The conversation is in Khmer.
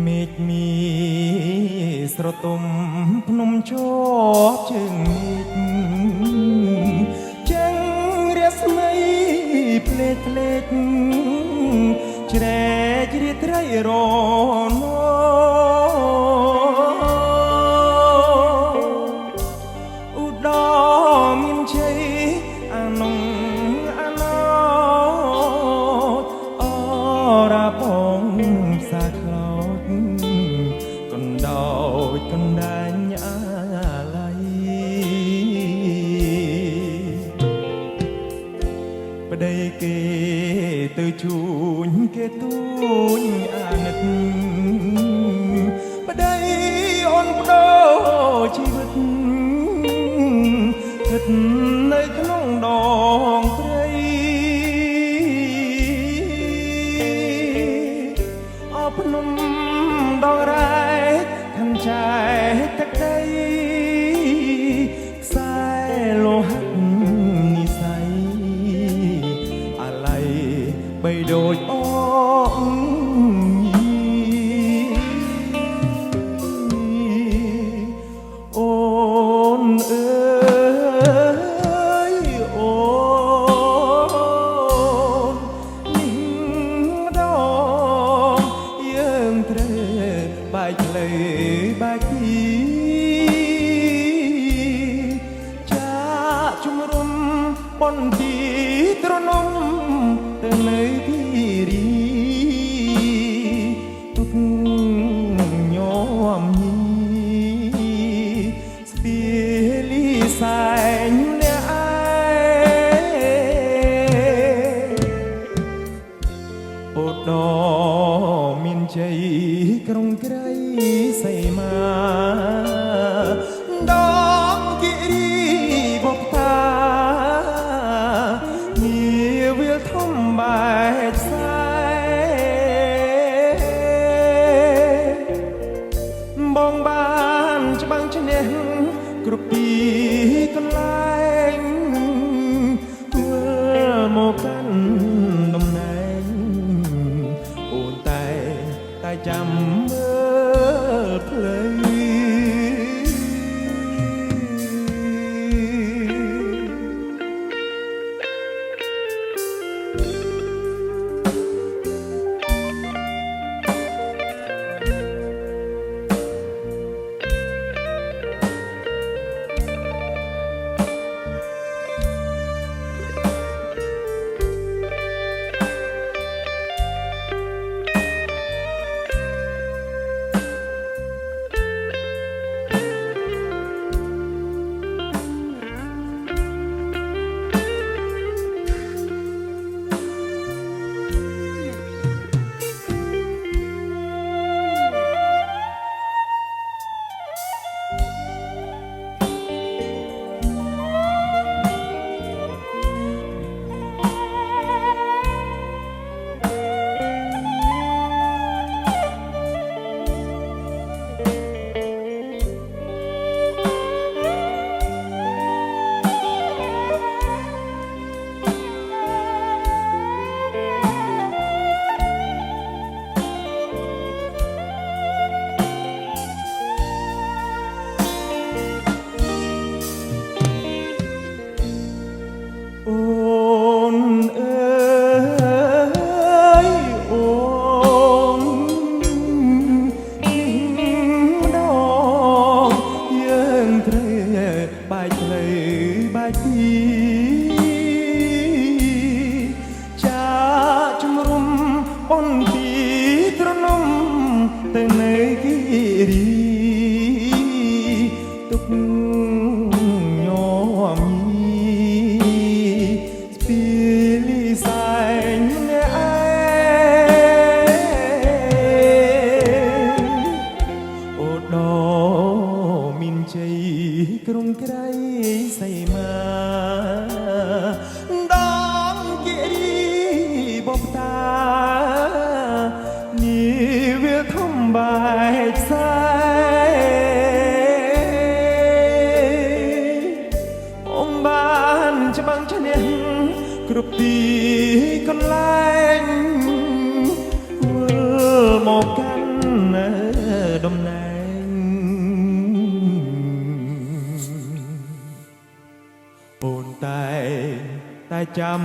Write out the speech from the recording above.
មេឃមីស្រទុំភ្នំជាប់ជើងមេឃចឹងរាស្មីភ្លេចភ្លេចជ្រែករាត្រីរនឧត្តមមានជ័យអានងអាណោអរាបងសាខ្លោចកណ្ដោចកណ្ដាញអាឡ័យប្តីគេទៅជួញគេទូញអាណិតប្តីអូនបដូរជីវិតគិតនៅក្នុងដងព្រៃអបភ្នំដងរែកខំចែកទឹកដីខ្សែលោហៈនិស័យអាឡ័យបីដូចអអូនអើយអូននេះម្ដងយើងត្រូវបែកផ្លូវបែកទីចាក់ជំរុំបនទីត្រនំទៅនៅទីរីទុកញោមញីស្ពាលីសែងអ្នកឯអូដមានជ័យក្រុងក្រៃសីមាដងគិរីបបតាមានវាលធំបែកខ្សែបងបានច្បាំងឈ្នះគ្រប់ទីកន្លែងធ្វើមកកាន់តំណែងអូនតែចាំមើលផ្លូវបែកផ្លូវបែកទីចាក់ជំរុំបនទីត្រនំទៅនៅគិរីទុកញោមញីស្ពាលីសែងអ្នកឯអូដមានជ័យក្រុងក្រៃសីមាដងគិរីបបតានាវាលធំបែកខ្សែអំបានច្បាំងឈ្នះគ្រប់ទីកន្លែងមកកាន់ ចាំ